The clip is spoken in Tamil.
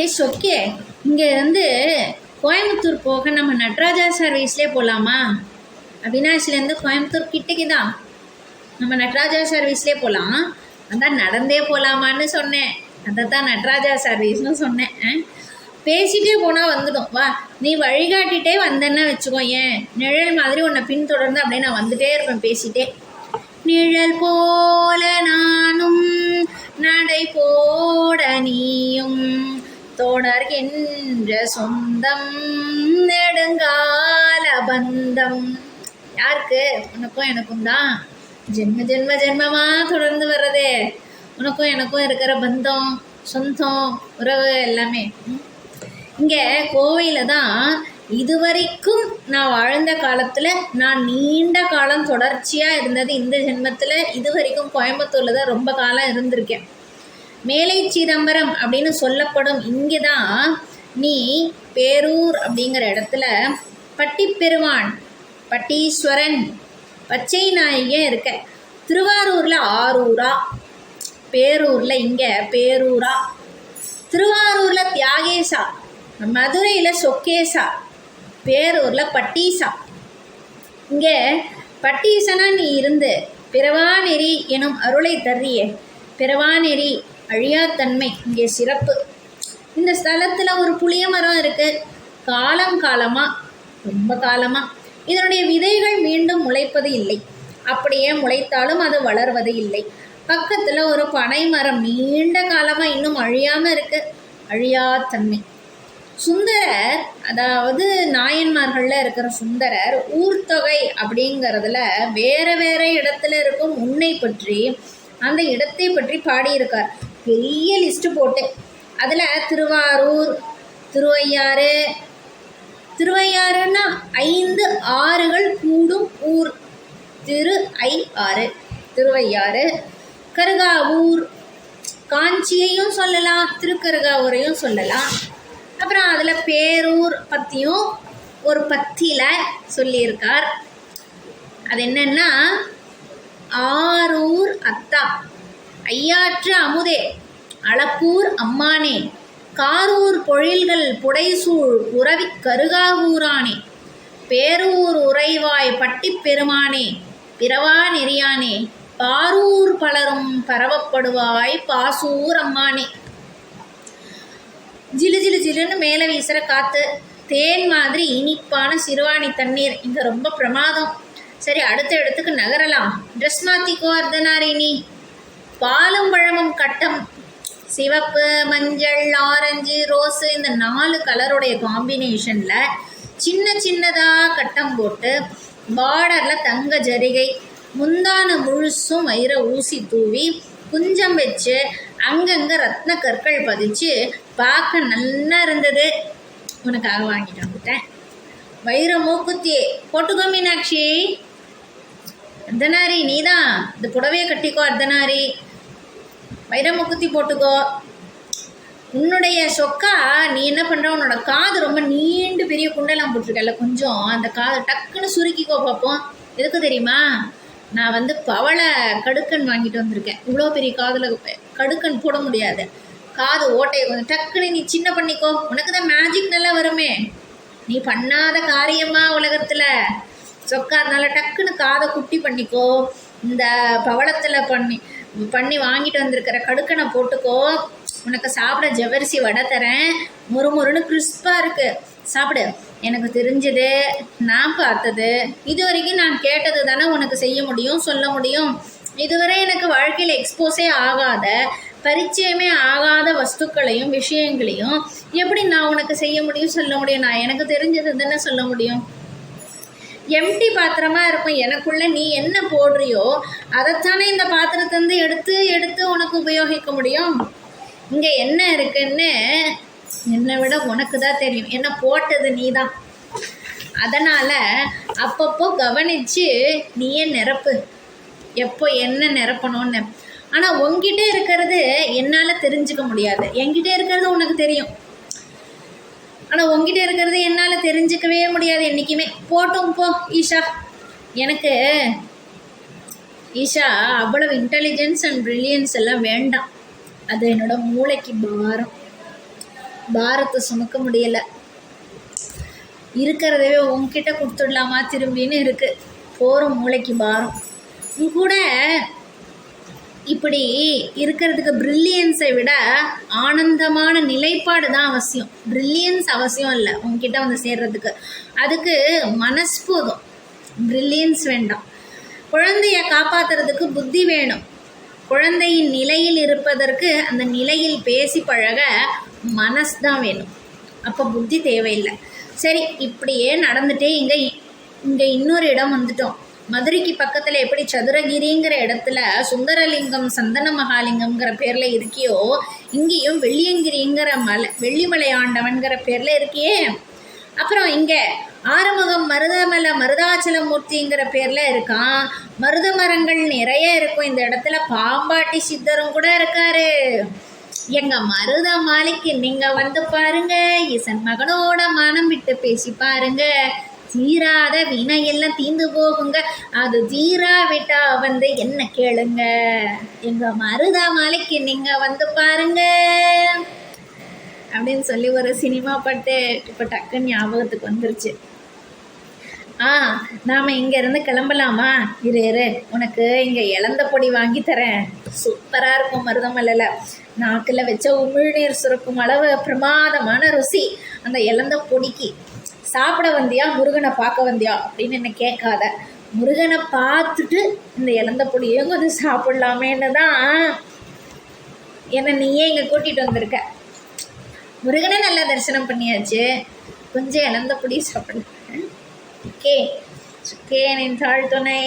ஓகே, இங்கே வந்து கோயம்புத்தூர் போக நம்ம நட்ராஜா சர்வீஸ்லேயே போகலாமா? அவினாஷிலேருந்து கோயம்புத்தூர் கிட்டக்கு தான், நம்ம நட்ராஜா சர்வீஸ்லேயே போகலாம். அதான் நடந்தே போகலாமான்னு சொன்னேன், அதை தான் நட்ராஜா சர்வீஸ்னு சொன்னேன். பேசிகிட்டே போனால் வந்துடும். வா, நீ வழிகாட்டிகிட்டே வந்தேன்னா வச்சுக்கோ, ஏன் நிழல் மாதிரி உன்னை பின்தொடர்ந்து அப்படியே நான் வந்துகிட்டே இருப்பேன் பேசிகிட்டே. நிழல் போல நானும் நடை போட நீயும் தொடர்கின்ற சொந்தம் நெடுங்கால பந்தம். யாருக்கு? உனக்கும் எனக்கும் தான். ஜென்ம ஜென்ம ஜென்மமாக தொடர்ந்து வர்றதே உனக்கும் எனக்கும் இருக்கிற பந்தம், சொந்தம், உறவு எல்லாமே. இங்கே கோவையில் தான் இதுவரைக்கும் நான் வாழ்ந்த காலத்தில் நான் நீண்ட காலம் தொடர்ச்சியாக இருந்தது. இந்த ஜென்மத்தில் இது வரைக்கும் கோயம்புத்தூரில் தான் ரொம்ப காலம் இருந்திருக்கேன். மேலை சிதம்பரம் அப்படின்னு சொல்லப்படும் இங்கே தான் நீ பேரூர் அப்படிங்கிற இடத்துல பட்டிப்பெருமான், பட்டீஸ்வரன், பச்சை நாயகியும் இருக்க. திருவாரூரில் ஆரூரா, பேரூரில் இங்கே பேரூரா, திருவாரூரில் தியாகேசா, மதுரையில் சொக்கேசா, பேரூரில் பட்டீசா. இங்கே பட்டீசனா நீ இருந்து பிறவா நெறி எனும் அருளை தர்றியே. பிறவா நெறி, அழியாத்தன்மை இங்கே சிறப்பு. இந்த ஸ்தலத்தில் ஒரு புளிய மரம் இருக்குது. காலம் காலமாக, ரொம்ப காலமாக இதனுடைய விதைகள் மீண்டும் முளைப்பது இல்லை. அப்படியே முளைத்தாலும் அது வளர்வது இல்லை. பக்கத்தில் ஒரு பனை மரம் நீண்ட காலமாக இன்னும் அழியாமல் இருக்குது. அழியாத்தன்மை. சுந்தரர், அதாவது நாயன்மார்களில் இருக்கிற சுந்தரர் ஊர்த்தொகை அப்படிங்கிறதுல வேறு வேறு இடத்துல இருக்கும் உன்னை பற்றி, அந்த இடத்தை பற்றி பாடியிருக்கார். பெரிய லிஸ்ட்டு போட்டு அதில் திருவாரூர், திருவையாறு, திருவையாறுன்னா 5 ஆறுகள் கூடும் ஊர், திரு-ஐ-ஆறு, திருவையாறு. கருகாவூர், காஞ்சியையும் சொல்லலாம், திருக்கருகாவூரையும் சொல்லலாம். அப்புறம் அதில் பேரூர் பற்றியும் ஒரு பத்தியில் சொல்லியிருக்கார். அது என்னன்னா, ஆரூர் அத்தா, ஐயாற்று அமுதே, அளப்பூர் அம்மானே, காரூர் பொழில்கள் புடைசூழ் உறவி கருகாவூரானே, பேரூர் உறைவாய் பட்டிப் பெருமானே, பிறவா நெறியானே, பாரூர் பலரும் பரவப்படுவாய் பாசூர் அம்மானே. ஜிலு ஜிலு ஜிலுன்னு மேலே வீசுகிற காற்று, தேன் மாதிரி இனிப்பான சிறுவாணி தண்ணீர். இங்கே ரொம்ப பிரமாதம். சரி, அடுத்த இடத்துக்கு நகரலாம். ட்ரெஸ் மாற்றிக்கோ அர்த்தநாரிணி. பாலும் பழமும் கட்டம், சிவப்பு, மஞ்சள், ஆரஞ்சு, ரோஸு, இந்த 4 கலருடைய காம்பினேஷனில் சின்ன சின்னதாக கட்டம் போட்டு பார்டரில் தங்க ஜரிகை, முந்தான முழுசும் வைர ஊசி தூவி குஞ்சம் வச்சு அங்கங்கே ரத்ன கற்கள் பதிச்சு பார்க்க நல்லா இருந்தது. உனக்காக வாங்கிட்டு வந்துட்டேன். வைர மூக்குத்தி போட்டுக்கோ மீனாட்சி. அர்த்தநாரி நீதான், இந்த புடவையை கட்டிக்கோ அர்த்தநாரி. வைர மூக்குத்தி போட்டுக்கோ. உன்னுடைய சொக்கா நீ என்ன பண்ணுற, உன்னோட காது ரொம்ப நீண்டு பெரிய குண்டெல்லாம் போட்டிருக்கல, கொஞ்சம் அந்த காது டக்குன்னு சுருக்கிக்கோ பார்ப்போம். எதுக்கு தெரியுமா? நான் வந்து பவளை கடுக்கன் வாங்கிட்டு வந்திருக்கேன். இவ்வளோ பெரிய காதில் கடுக்கன் போட முடியாது. காது ஓட்டையை கொஞ்சம் டக்குன்னு நீ சின்ன பண்ணிக்கோ. உனக்கு தான் மேஜிக் நல்லா வருமே. நீ பண்ணாத காரியமா உலகத்தில் சொக்கா, அதனால டக்குன்னு காதை குட்டி பண்ணிக்கோ. இந்த பவளத்தில் பண்ணி வாங்கிட்டு வந்திருக்கிற கடுக்கனை போட்டுக்கோ. உனக்கு சாப்பிட ஜவ்வரிசி வடை தரேன், முறுமுறுன்னு கிறிஸ்பாக இருக்குது, சாப்பிடு. எனக்கு தெரிஞ்சது, நான் பார்த்தது, இது வரைக்கும் நான் கேட்டது தானே உனக்கு செய்ய முடியும், சொல்ல முடியும். இதுவரை எனக்கு வாழ்க்கையில் எக்ஸ்போஸே ஆகாத, பரிச்சயமே ஆகாத வஸ்துக்களையும் விஷயங்களையும் எப்படி நான் உனக்கு செய்ய முடியும், சொல்ல முடியும்? நான் எனக்கு தெரிஞ்சது தானே சொல்ல முடியும். எம்டி பாத்திரமா இருக்கும். எனக்குள்ளே நீ என்ன போடுறியோ அதைத்தானே இந்த பாத்திரத்தை வந்து எடுத்து எடுத்து உனக்கு உபயோகிக்க முடியும். இங்கே என்ன இருக்குன்னு என்னை விட உனக்கு தான் தெரியும். என்ன போட்டது நீ தான். அதனால் அப்பப்போ கவனித்து நீயே நிரப்பு, எப்போ என்ன நிரப்பணும்னு. ஆனால் உங்ககிட்ட இருக்கிறது என்னால் தெரிஞ்சுக்க முடியாது. என்கிட்ட இருக்கிறது உனக்கு தெரியும். ஆனால் உங்ககிட்ட இருக்கிறது என்னால் தெரிஞ்சுக்கவே முடியாது என்றைக்குமே. போட்டும் போ ஈஷா. எனக்கு ஈஷா அவ்வளவு இன்டெலிஜென்ஸ் அண்ட் ப்ரில்லியன்ஸ் எல்லாம் வேண்டாம். அது என்னோட மூளைக்கு பாரம். பாரத்தை சுமக்க முடியலை, இருக்கிறதவே உங்ககிட்ட கொடுத்துடலாமா திரும்பின்னு இருக்கு, போகிற மூளைக்கு பாரம். கூட இப்படி இருக்கிறதுக்கு ப்ரில்லியன்ஸை விட ஆனந்தமான நிலைப்பாடு தான் அவசியம். ப்ரில்லியன்ஸ் அவசியம் இல்லை உங்ககிட்ட வந்து சேர்றதுக்கு, அதுக்கு மனசு போதும், ப்ரில்லியன்ஸ் வேண்டாம். குழந்தைய காப்பாற்றுறதுக்கு புத்தி வேணும். குழந்தையின் நிலையில் இருப்பதற்கு அந்த நிலையில் பேசி பழக மனசு தான் வேணும், அப்போ புத்தி தேவையில்லை. சரி, இப்படியே நடந்துகிட்டே இங்கே இன்னொரு இடம் வந்துட்டோம். மதுரைக்கு பக்கத்தில் எப்படி சதுரகிரிங்கிற இடத்துல சுந்தரலிங்கம் சந்தன மகாலிங்கம்ங்கிற பேரில் இருக்கியோ, இங்கேயும் வெள்ளியங்கிரிங்கிற வெள்ளிமலை ஆண்டவன்கிற பேரில் இருக்கியே. அப்புறம் இங்கே ஆறுமுகம் மருதாச்சலமூர்த்திங்கிற பேரில் இருக்கான். மருத மரங்கள் நிறைய இருக்கும் இந்த இடத்துல. பாம்பாட்டி சித்தரும் கூட இருக்காரு. எங்கள் மருத மாலைக்கு நீங்கள் வந்து பாருங்க, இசன் மகனோட மனம் விட்டு பேசி பாருங்க, தீராத வினையெல்லாம் தீந்து போகுங்க, அது தீரா விட்டா வந்து என்ன கேளுங்க, எங்கள் மருத மாலைக்கு நீங்கள் வந்து பாருங்க அப்படின்னு சொல்லி ஒரு சினிமா பாட்டு இப்போ டக்குன்னு ஞாபகத்துக்கு வந்துருச்சு. நாம் இங்கேருந்து கிளம்பலாமா? இரு உனக்கு இங்கே இலந்த பொடி வாங்கி தரேன், சூப்பராக இருக்கும். மருதமலையில் நாக்கில் வச்ச உமிழ்நீர் சுரக்கும் அளவு பிரமாதமான ருசி அந்த இலந்த பொடிக்கு. சாப்பிட வந்தியா முருகனை பார்க்க வந்தியா அப்படின்னு என்ன கேட்காத, முருகனை பார்த்துட்டு இந்த இலந்த பொடியும் கொஞ்சம் சாப்பிட்லாமேன்னு தான் என்னை நீயே இங்கே கூட்டிகிட்டு வந்திருக்க. முருகனை நல்லா தரிசனம் பண்ணியாச்சு, கொஞ்சம் இலந்த பொடி சாப்பிடலாம். ஓகே, நின்றாள் துணை.